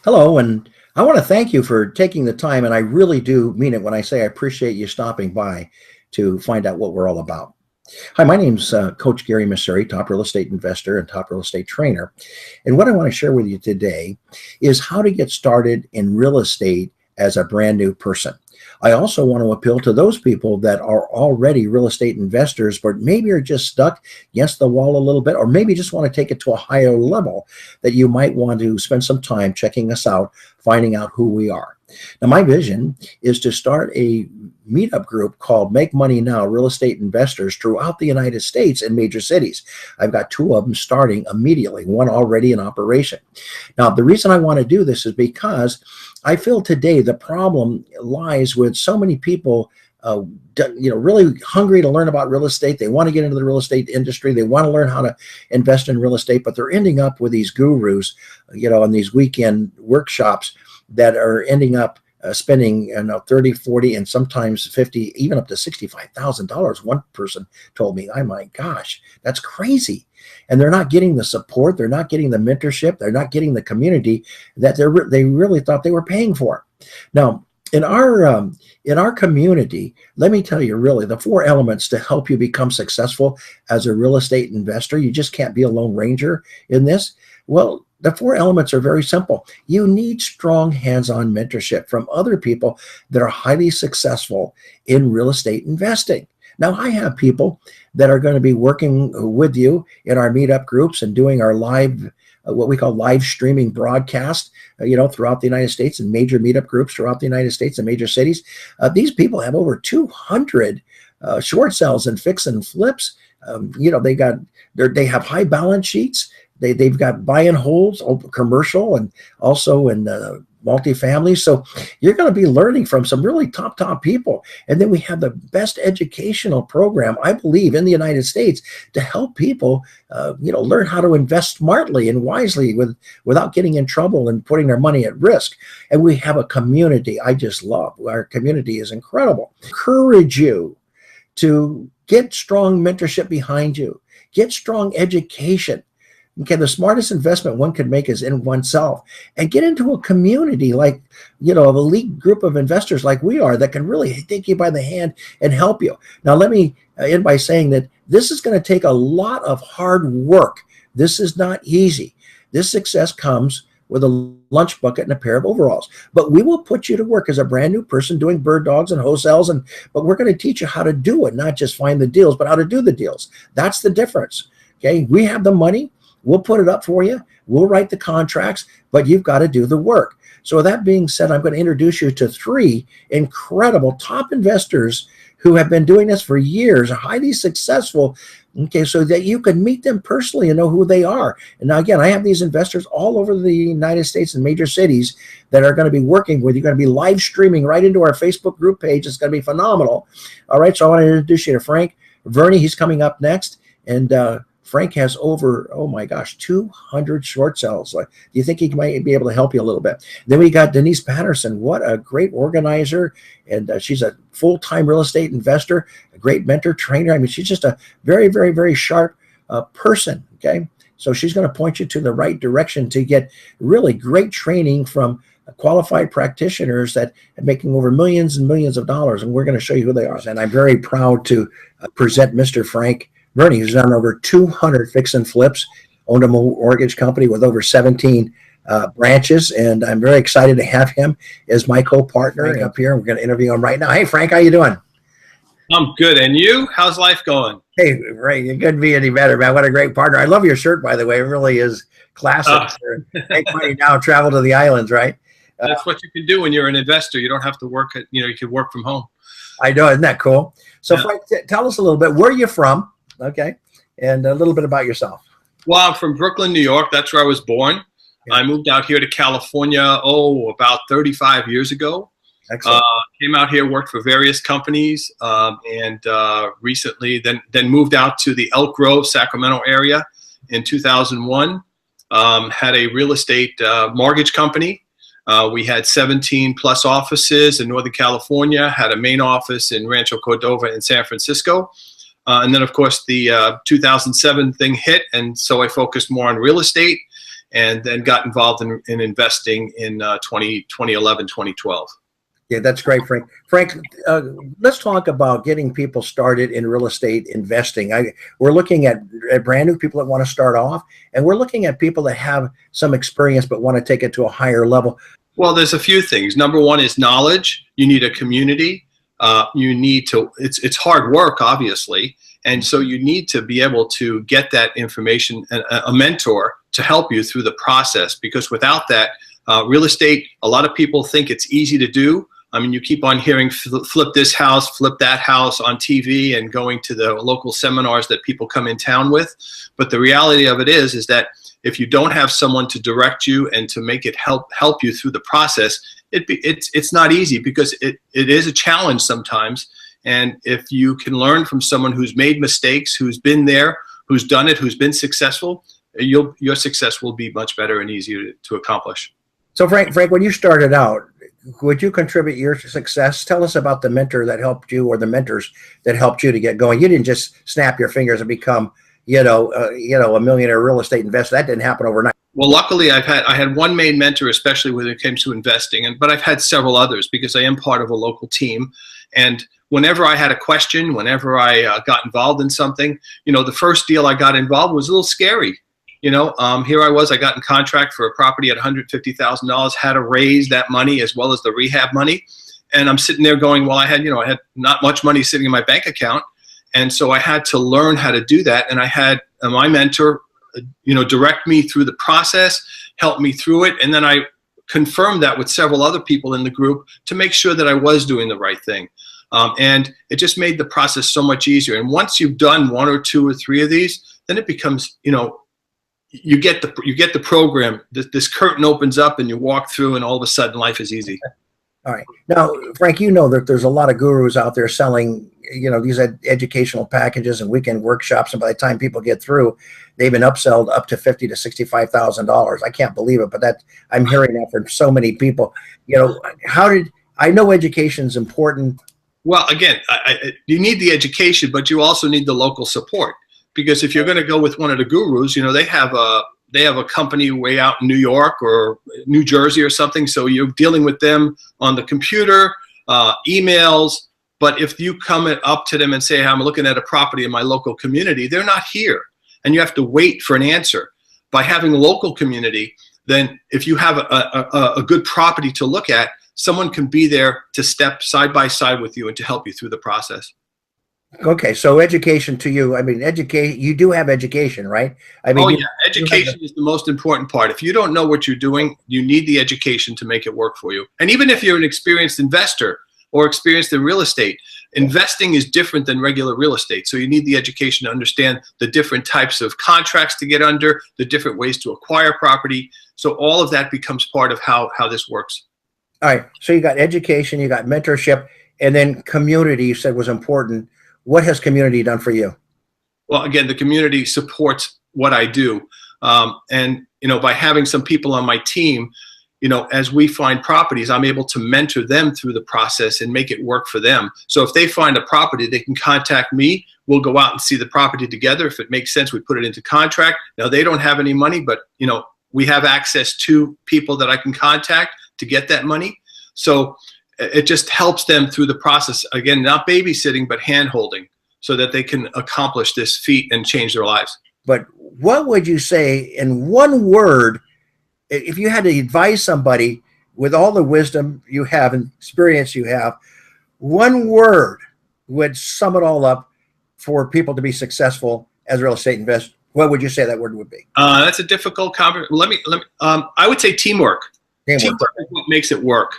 Hello, and I want to thank you for taking the time, and I really do mean it when I say I appreciate you stopping by to find out what we're all about. Hi, my name's Coach Gary Missouri, top real estate investor and top real estate trainer. And what I want to share with you today is how to get started in real estate as a brand new person. I also want to appeal to those people that are already real estate investors, but maybe are just stuck against the wall a little bit, or maybe just want to take it to a higher level, that you might want to spend some time checking us out, finding out who we are. Now, my vision is to start a meetup group called Make Money Now Real Estate Investors throughout the United States in major cities. I've got two of them starting immediately, one already in operation. Now, the reason I want to do this is because I feel today the problem lies with so many people really hungry to learn about real estate. They want to get into the real estate industry. They want to learn how to invest in real estate, but they're ending up with these gurus, on these weekend workshops that are ending up spending 30, 40, and sometimes 50, even up to $65,000. One person told me, oh my gosh, that's crazy. And they're not getting the support. They're not getting the mentorship. They're not getting the community that they really thought they were paying for. Now, in our community, let me tell you, really, the four elements to help you become successful as a real estate investor. You just can't be a lone ranger in this. Well, the four elements are very simple. You need strong hands-on mentorship from other people that are highly successful in real estate investing. Now, I have people that are going to be working with you in our meetup groups and doing our live, what we call live streaming broadcast, throughout the United States, and major meetup groups throughout the United States and major cities. These people have over 200 short sales and fix and flips. They have high balance sheets. They've got buy and holds, commercial, and also in multifamily. So you're going to be learning from some really top people. And then we have the best educational program, I believe, in the United States to help people, learn how to invest smartly and wisely without getting in trouble and putting their money at risk. And we have a community I just love. Our community is incredible. I encourage you to get strong mentorship behind you, get strong education. Okay, the smartest investment one could make is in oneself, and get into a community like, an elite group of investors like we are that can really take you by the hand and help you. Now, let me end by saying that this is going to take a lot of hard work. This is not easy. This success comes with a lunch bucket and a pair of overalls. But we will put you to work as a brand new person doing bird dogs and wholesales, but we're going to teach you how to do it, not just find the deals, but how to do the deals. That's the difference. Okay, we have the money. We'll put it up for you. We'll write the contracts, but you've got to do the work. So with that being said, I'm going to introduce you to three incredible top investors who have been doing this for years, highly successful, okay, so that you can meet them personally and know who they are. And now, again, I have these investors all over the United States and major cities that are going to be working with you. Going to be live streaming right into our Facebook group page. It's going to be phenomenal. All right, so I want to introduce you to Frank Verney. He's coming up next. And Frank has over, 200 short sales. Do you think he might be able to help you a little bit? Then we got Denise Patterson. What a great organizer. And she's a full-time real estate investor, a great mentor, trainer. I mean, she's just a very, very, very sharp person, okay? So she's going to point you to the right direction to get really great training from qualified practitioners that are making over millions and millions of dollars. And we're going to show you who they are. And I'm very proud to present Mr. Frank Verney, who's done over 200 fix and flips, owned a mortgage company with over 17 branches, and I'm very excited to have him as my co-partner up here. We're going to interview him right now. Hey, Frank, how you doing? I'm good, and you? How's life going? Hey, Ray, it couldn't be any better, man. What a great partner. I love your shirt, by the way. It really is classic. Make money now, travel to the islands, right? That's what you can do when you're an investor. You don't have to work at, you can work from home. I know, isn't that cool? So, yeah. Frank, tell us a little bit. Where are you from? Okay. And a little bit about yourself. Well, I'm from Brooklyn, New York. That's where I was born. Yeah. I moved out here to California, about 35 years ago. Excellent. Came out here, worked for various companies, and recently then moved out to the Elk Grove, Sacramento area in 2001. Had a real estate mortgage company. We had 17 plus offices in Northern California, had a main office in Rancho Cordova in San Francisco. And then, of course, the 2007 thing hit, and so I focused more on real estate. and then got involved in investing in 2011, 2012. Yeah, that's great, Frank. Frank, let's talk about getting people started in real estate investing. We're looking at brand new people that want to start off, and we're looking at people that have some experience but want to take it to a higher level. Well, there's a few things. Number one is knowledge. You need a community. You need to, it's hard work, obviously. And so you need to be able to get that information, a mentor to help you through the process, because without that, real estate, a lot of people think it's easy to do. I mean, you keep on hearing flip this house, flip that house on TV, and going to the local seminars that people come in town with. But the reality of it is that if you don't have someone to direct you and to make it help you through the process, it's not easy, because it is a challenge sometimes. And if you can learn from someone who's made mistakes, who's been there, who's done it, who's been successful, your success will be much better and easier to accomplish. So Frank, when you started out, would you contribute your success? Tell us about the mentor that helped you, or the mentors that helped you to get going. You didn't just snap your fingers and become, a millionaire real estate investor. That didn't happen overnight. Well, luckily, I had one main mentor, especially when it came to investing, but I've had several others, because I am part of a local team. And whenever I had a question, whenever I got involved in something, the first deal I got involved was a little scary. Here I was, I got in contract for a property at $150,000, had to raise that money as well as the rehab money. And I'm sitting there going, well, I had not much money sitting in my bank account. And so I had to learn how to do that. And I had my mentor, direct me through the process, help me through it. And then I confirmed that with several other people in the group to make sure that I was doing the right thing. And it just made the process so much easier. And once you've done one or two or three of these, then it becomes, you get the program. This curtain opens up and you walk through, and all of a sudden life is easy. All right. Now, Frank, that there's a lot of gurus out there selling, these educational packages and weekend workshops, and by the time people get through, they've been upsold up to $50,000 to $65,000. I can't believe it, but I'm hearing that from so many people. I know education's important. Well, again, you need the education, but you also need the local support. Because if you're going to go with one of the gurus, they have a company way out in New York or New Jersey or something. So you're dealing with them on the computer, emails. But if you come up to them and say, I'm looking at a property in my local community, they're not here. And you have to wait for an answer. By having a local community, then if you have a good property to look at, someone can be there to step side by side with you and to help you through the process. Okay, so education to you, you do have education, right? Education is the most important part. If you don't know what you're doing, you need the education to make it work for you. And even if you're an experienced investor or experienced in real estate, investing is different than regular real estate. So you need the education to understand the different types of contracts to get under, the different ways to acquire property. So all of that becomes part of how this works. All right, so you got education, you got mentorship, and then community you said was important. What has community done for you? Well, again, the community supports what I do. And, by having some people on my team, as we find properties, I'm able to mentor them through the process and make it work for them. So if they find a property, they can contact me. We'll go out and see the property together. If it makes sense, we put it into contract. Now, they don't have any money, but, we have access to people that I can contact to get that money. So it just helps them through the process. Again, not babysitting, but hand-holding, so that they can accomplish this feat and change their lives. But what would you say in one word, if you had to advise somebody with all the wisdom you have and experience you have, one word would sum it all up for people to be successful as real estate investors? What would you say that word would be? That's a difficult conversation. I would say teamwork. Teamwork is what makes it work.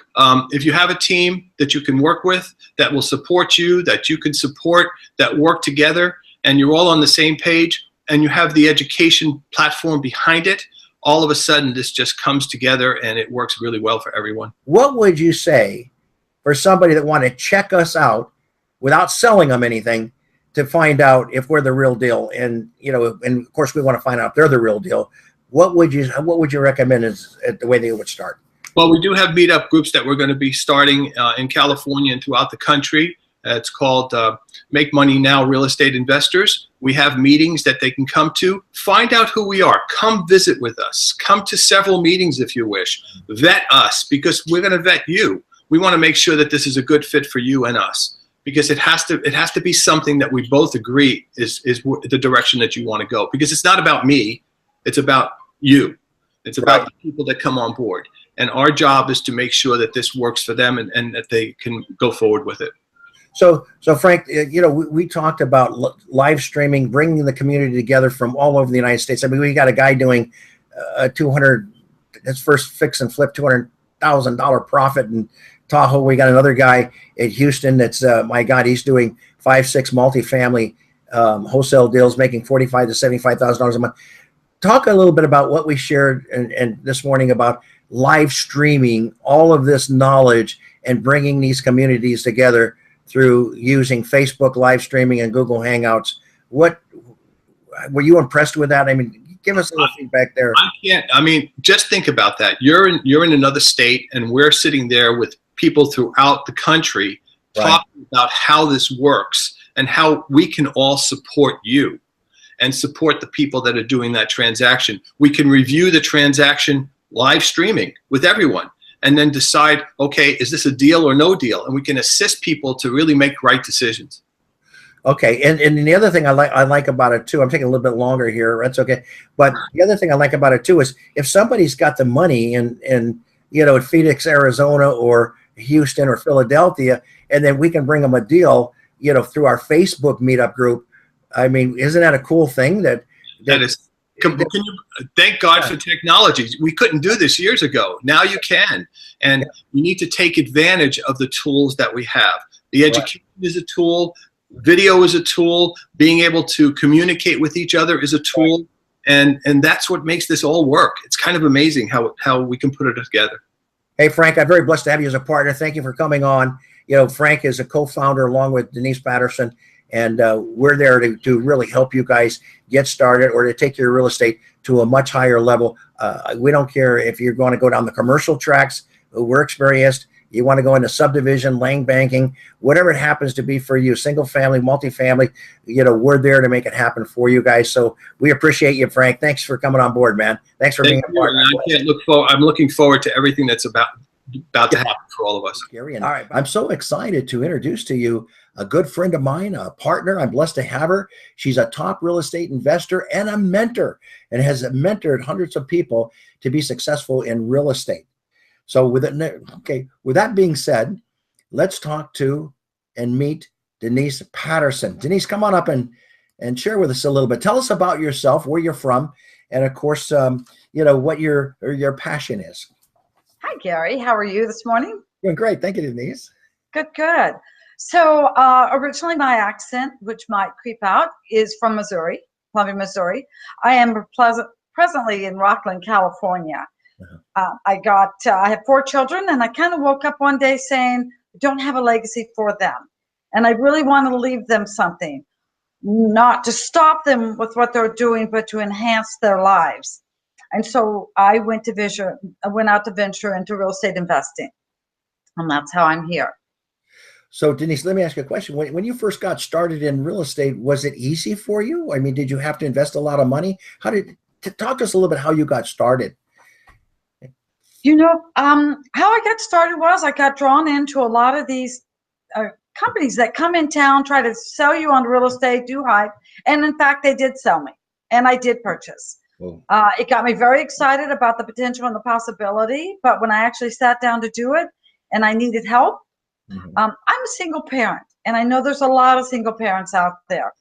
If you have a team that you can work with, that will support you, that you can support, that work together, and you're all on the same page, and you have the education platform behind it, all of a sudden this just comes together and it works really well for everyone. What would you say for somebody that want to check us out without selling them anything, to find out if we're the real deal? And, and of course we want to find out if they're the real deal. What would you recommend is the way they would start? Well, we do have meetup groups that we're going to be starting in California and throughout the country. It's called Make Money Now Real Estate Investors. We have meetings that they can come to. Find out who we are. Come visit with us. Come to several meetings if you wish. Vet us, because we're going to vet you. We want to make sure that this is a good fit for you and us, because it has to be something that we both agree is the direction that you want to go. Because it's not about me. It's about you. It's about the people that come on board. And our job is to make sure that this works for them and that they can go forward with it. So Frank, we talked about live streaming, bringing the community together from all over the United States. I mean, we got a guy doing his first fix and flip, $200,000 profit in Tahoe. We got another guy at Houston that's, my God, he's doing 5-6 multifamily wholesale deals, making $45,000 to $75,000 a month. Talk a little bit about what we shared and this morning about live streaming all of this knowledge and bringing these communities together through using Facebook live streaming and Google Hangouts. What were you impressed with that? I mean, give us a little feedback there. Just think about that. You're in another state, and we're sitting there with people throughout the country talking about how this works and how we can all support you and support the people that are doing that transaction. We can review the transaction live streaming with everyone and then decide, okay, is this a deal or no deal? And we can assist people to really make right decisions. Okay, and the other thing I like about it too, I'm taking a little bit longer here, that's okay. But the other thing I like about it too is if somebody's got the money in at Phoenix, Arizona, or Houston or Philadelphia, and then we can bring them a deal, through our Facebook meetup group. I mean, isn't that a cool thing? That is. Thank God for technology. We couldn't do this years ago. Now you can. And we need to take advantage of the tools that we have. The education is a tool. Video is a tool. Being able to communicate with each other is a tool. And that's what makes this all work. It's kind of amazing how we can put it together. Hey, Frank, I'm very blessed to have you as a partner. Thank you for coming on. Frank is a co-founder along with Denise Patterson. And we're there to really help you guys get started or to take your real estate to a much higher level. We don't care if you're going to go down the commercial tracks. We're experienced. You want to go into subdivision, land banking, whatever it happens to be for you, single family, multifamily, we're there to make it happen for you guys. So we appreciate you, Frank. Thanks for coming on board, man. Thanks for being a partner. I'm looking forward to everything that's about to happen for all of us. All right. I'm so excited to introduce to you a good friend of mine, a partner. I'm blessed to have her. She's a top real estate investor and a mentor and has mentored hundreds of people to be successful in real estate. So with that being said, let's talk to and meet Denise Patterson. Denise, come on up and share with us a little bit. Tell us about yourself, where you're from, and of course, what your passion is. Hi, Gary. How are you this morning? Doing great. Thank you, Denise. Good. So originally my accent, which might creep out, is from Missouri, Columbia, Missouri. I am presently in Rockland, California. I have 4 children, and I kind of woke up one day saying, I don't have a legacy for them. And I really want to leave them something, not to stop them with what they're doing, but to enhance their lives. And so I went out to venture into real estate investing. And that's how I'm here. So Denise, let me ask you a question. When you first got started in real estate, was it easy for you? I mean, did you have to invest a lot of money? Talk to us a little bit how you got started. How I got started was I got drawn into a lot of these companies that come in town, try to sell you on real estate, do hype. And in fact, they did sell me, and I did purchase. It got me very excited about the potential and the possibility. But when I actually sat down to do it and I needed help, I'm a single parent, and I know there's a lot of single parents out there.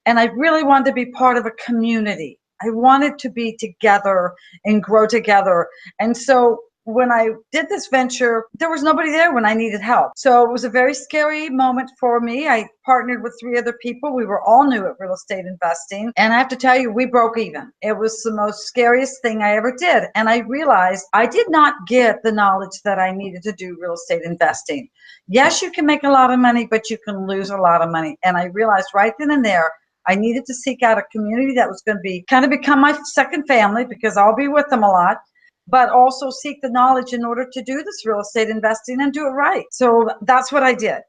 And I really wanted to be part of a community. I wanted to be together and grow together. And so when I did this venture, there was nobody there when I needed help. So it was a very scary moment for me. I partnered with 3 other people. We were all new at real estate investing. And I have to tell you, we broke even. It was the most scariest thing I ever did. And I realized I did not get the knowledge that I needed to do real estate investing. Yes, you can make a lot of money, but you can lose a lot of money. And I realized right then and there, I needed to seek out a community that was going to become my second family, because I'll be with them a lot, but also seek the knowledge in order to do this real estate investing and do it right. So that's what I did.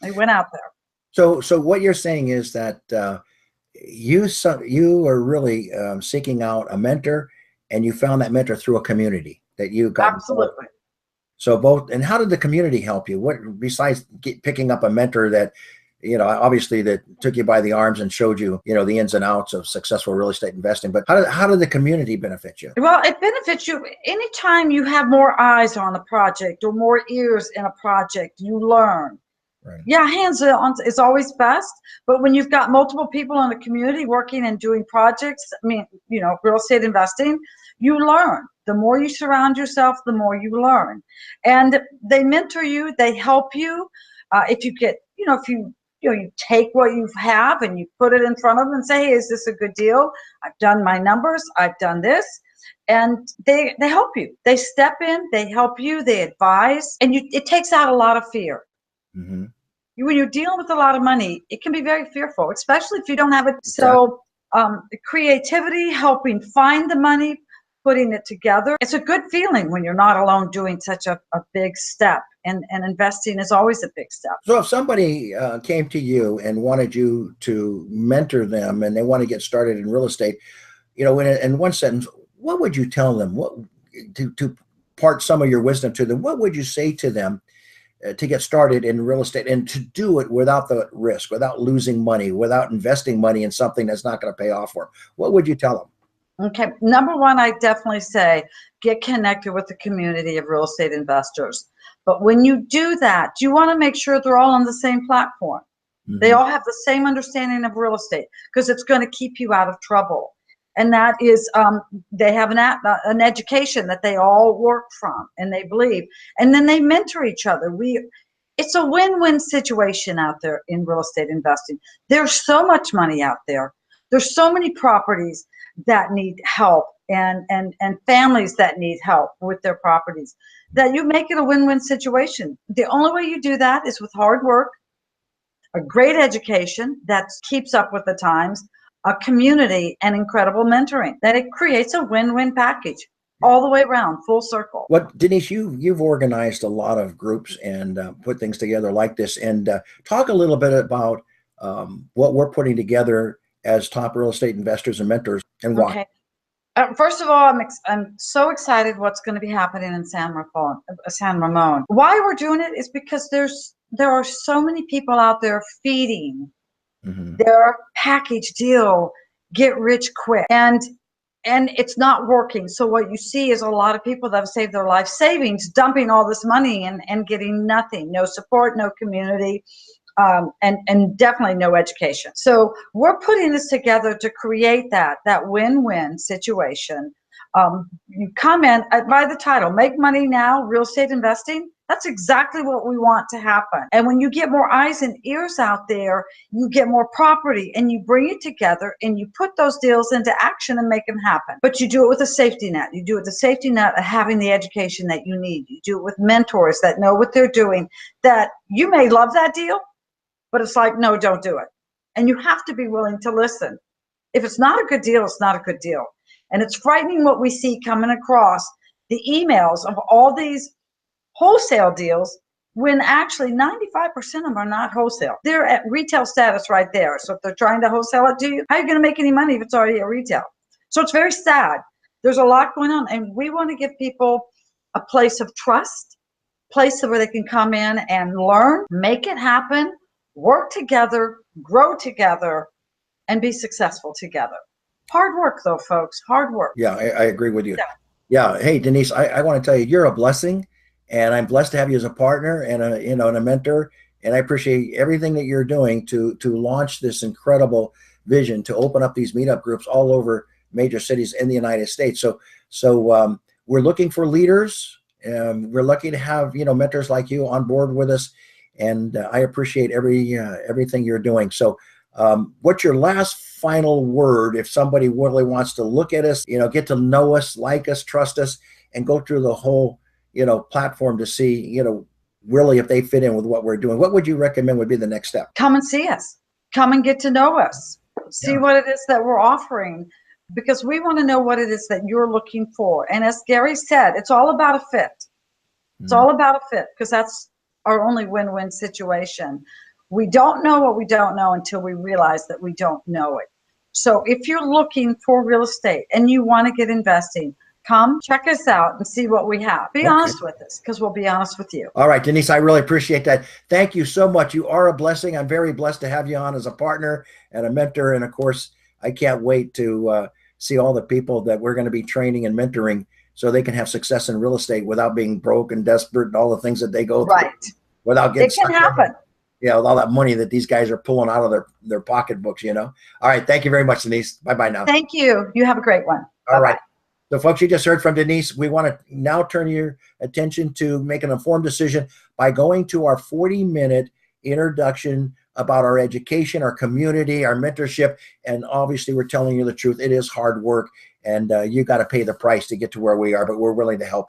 They went out there. So what you're saying is that you are really seeking out a mentor, and you found that mentor through a community that you got involved. Absolutely. So both, and how did the community help you? What, besides picking up a mentor that, obviously that took you by the arms and showed you, the ins and outs of successful real estate investing, but how did the community benefit you? Well, it benefits you anytime you have more eyes on a project or more ears in a project, you learn. Right. Yeah, hands on is always best, but when you've got multiple people in the community working and doing projects, real estate investing, you learn. The more you surround yourself, the more you learn. And they mentor you, they help you. If you get, if you take what you have and you put it in front of them and say, hey, is this a good deal? I've done my numbers, I've done this. And they help you. They step in, they help you, they advise, and it takes out a lot of fear. Mm-hmm. When you're dealing with a lot of money, it can be very fearful, especially if you don't have it. Exactly. So creativity, helping find the money, putting it together. It's a good feeling when you're not alone doing such a big step. And investing is always a big step. So if somebody came to you and wanted you to mentor them and they want to get started in real estate, in one sentence, what would you tell them? What to part some of your wisdom to them? What would you say to them to get started in real estate and to do it without the risk, without losing money, without investing money in something that's not going to pay off for them? What would you tell them? Okay. Number one, I definitely say get connected with the community of real estate investors. But when you do that, you want to make sure they're all on the same platform. Mm-hmm. They all have the same understanding of real estate, because it's going to keep you out of trouble. And that is, they have an education that they all work from and they believe, and then they mentor each other. It's a win-win situation out there in real estate investing. There's so much money out there. There's so many properties that need help and families that need help with their properties, that you make it a win-win situation. The only way you do that is with hard work, a great education that keeps up with the times, a community, and incredible mentoring. That it creates a win-win package all the way around, full circle. What, Denise, you've organized a lot of groups and put things together like this, and talk a little bit about what we're putting together as top real estate investors and mentors, and why. Okay. First of all, I'm so excited what's going to be happening in San Ramon. Why we're doing it is because there are so many people out there feeding mm-hmm. their package deal, get rich quick, and it's not working. So what you see is a lot of people that have saved their life savings dumping all this money and getting nothing, no support, no community. And definitely no education. So we're putting this together to create that win-win situation. You come in by the title, Make Money Now, Real Estate Investing. That's exactly what we want to happen. And when you get more eyes and ears out there, you get more property, and you bring it together and you put those deals into action and make them happen. But you do it with a safety net. You do it with the safety net of having the education that you need. You do it with mentors that know what they're doing, that you may love that deal, but it's like, no, don't do it. And you have to be willing to listen. If it's not a good deal, it's not a good deal. And it's frightening what we see coming across the emails of all these wholesale deals, when actually 95% of them are not wholesale. They're at retail status right there. So if they're trying to wholesale it to you, how are you going to make any money if it's already at retail? So it's very sad. There's a lot going on. And we want to give people a place of trust, place where they can come in and learn, make it happen, work together, grow together, and be successful together. Hard work, though, folks. Hard work. Yeah, I agree with you. Yeah. Hey, Denise, I want to tell you, you're a blessing, and I'm blessed to have you as a partner and a mentor. And I appreciate everything that you're doing to launch this incredible vision to open up these meetup groups all over major cities in the United States. So we're looking for leaders. We're lucky to have mentors like you on board with us. And I appreciate everything you're doing. So what's your last final word if somebody really wants to look at us, get to know us, like us, trust us, and go through the whole, platform to see, really if they fit in with what we're doing? What would you recommend would be the next step? Come and see us. Come and get to know us. See what it is that we're offering, because we want to know what it is that you're looking for. And as Gary said, it's all about a fit. It's all about a fit, because that's our only win-win situation. We don't know what we don't know until we realize that we don't know it. So if you're looking for real estate and you want to get investing, come check us out and see what we have. Be honest with us, because we'll be honest with you. All right, Denise, I really appreciate that. Thank you so much. You are a blessing. I'm very blessed to have you on as a partner and a mentor. And of course, I can't wait to see all the people that we're going to be training and mentoring so they can have success in real estate without being broke and desperate and all the things that they go through. Right. Without getting it can happen. Yeah, with all that money that these guys are pulling out of their pocketbooks, you know. All right. Thank you very much, Denise. Bye-bye now. Thank you. You have a great one. All right. So, folks, you just heard from Denise. We want to now turn your attention to make an informed decision by going to our 40-minute introduction about our education, our community, our mentorship. And obviously, we're telling you the truth. It is hard work, and you got to pay the price to get to where we are, but we're willing to help you.